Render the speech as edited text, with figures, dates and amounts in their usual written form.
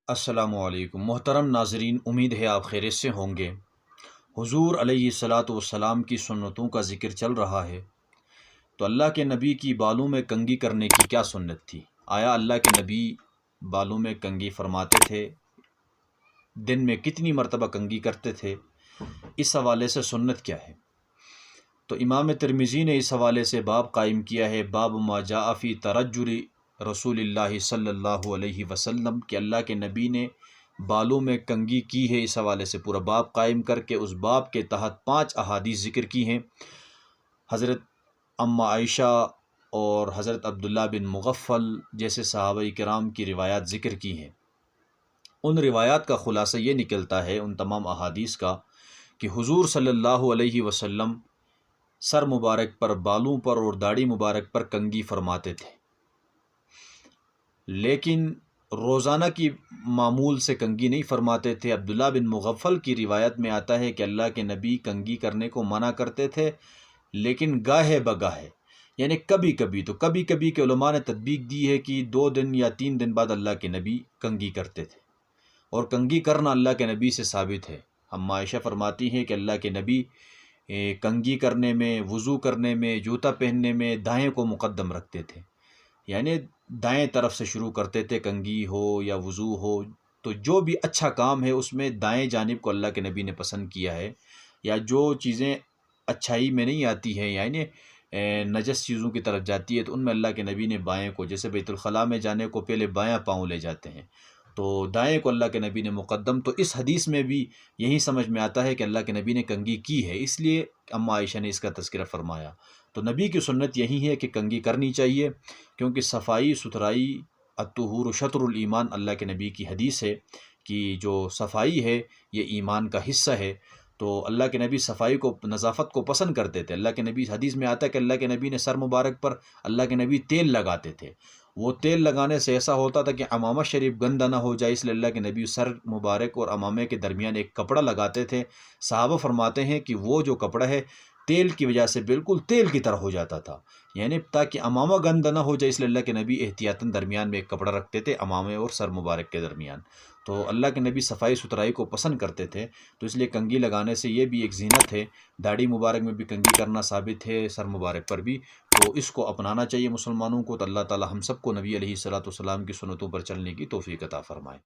अस्सलामुअलैकुम मोहतरम नाजरीन, उम्मीद है आप खैरियत से होंगे। हुजूर अलैहिस्सलातु वस्सलाम की सुन्नतों का ज़िक्र चल रहा है, तो अल्लाह के नबी की बालों में कंघी करने की क्या सुन्नत थी? आया अल्लाह के नबी बालों में कंघी फरमाते थे? दिन में कितनी मरतबा कंघी करते थे? इस हवाले से सुन्नत क्या है? तो इमाम तिरमिज़ी ने इस हवाले से बाब कायम किया है, बाब मा जाअ फ़ी तरज्जुली रसूलिल्लाहि सल्लल्लाहु अलैहि वसल्लम, कि अल्लाह के नबी ने बालों में कंघी की है। इस हवाले से पूरा बाब कायम करके उस बाब के तहत 5 अहादीस ज़िक्र की हैं। हज़रत अम्मा आयशा और हज़रत अब्दुल्ला बिन मुग़फ़्फ़ल जैसे सहाबाए किराम की रिवायात ज़िक्र की हैं। उन रिवायात का ख़ुलासा ये निकलता है उन तमाम अहादीस का कि हुज़ूर सल्लल्लाहु अलैहि वसल्लम सर मुबारक पर, बालों पर और दाढ़ी मुबारक पर कंघी फरमाते थे, लेकिन रोज़ाना की मामूल से कंघी नहीं फरमाते थे। अब्दुल्ला बिन मुग़फ़्फ़ल की रिवायत में आता है कि अल्लाह के नबी कंघी करने को मना करते थे, लेकिन गाहे बगाहे, यानी कभी कभी। तो कभी कभी के उलमा ने तदबीक दी है कि 2 दिन या 3 दिन बाद अल्लाह के नबी कंघी करते थे, और कंघी करना अल्लाह के नबी से साबित है। अम्मा आयशा फरमाती हैं कि अल्लाह के नबी कंघी करने में, वज़ू करने में, जूता पहनने में दाएं को मुक़द्दम रखते थे, यानी दाएं तरफ से शुरू करते थे। कंघी हो या वज़ू हो, तो जो भी अच्छा काम है उसमें दाएं जानिब को अल्लाह के नबी ने पसंद किया है। या जो चीज़ें अच्छाई में नहीं आती हैं, यानी नजस चीज़ों की तरफ जाती है, तो उनमें अल्लाह के नबी ने बाएं को, जैसे बैतुल खला में जाने को पहले बायां पाँव ले जाते हैं, तो दाएं को अल्लाह के नबी ने मुक़द्दम। तो इस हदीस में भी यही समझ में आता है कि अल्लाह के नबी ने कंघी की है, इसलिए अम्मा आयशा ने इसका तज़किरा फ़रमाया। तो नबी की सुन्नत यही है कि कंघी करनी चाहिए, क्योंकि सफ़ाई सुथराई अत्तुहूर शत्रुल ईमान, अल्लाह के नबी की हदीस है कि जो सफ़ाई है ये ईमान का हिस्सा है। तो अल्लाह के नबी सफ़ाई को, नज़ाफ़त को पसंद करते थे। अल्लाह के नबी, हदीस में आता है कि अल्लाह के नबी ने सर मुबारक पर अल्लाह के नबी तेल लगाते थे। वो तेल लगाने से ऐसा होता था कि अमामा शरीफ गंदा ना हो जाए, इसलिए अल्लाह के नबी सर मुबारक और अमामे के दरमियान एक कपड़ा लगाते थे। सहाबा फरमाते हैं कि वो जो कपड़ा है तेल की वजह से बिल्कुल तेल की तरह हो जाता था, यानी ताकि अमामा गंदा ना हो जाए, इसलिए अल्लाह के नबी एहतियातन दरमियान में एक कपड़ा रखते थे अमामे और सर मुबारक के दरमियान। तो अल्लाह के नबी सफ़ाई सुथराई को पसंद करते थे, तो इसलिए कंघी लगाने से ये भी एक ज़ीनत है। दाढ़ी मुबारक में भी कंघी करना साबित है, सर मुबारक पर भी। तो इसको अपनाना चाहिए मुसलमानों को। तो अल्लाह ताला हम सबको नबी अलैहिस्सलातु वस्सलाम की सुन्नतों पर चलने की तौफ़ीक़ अता फ़रमाए।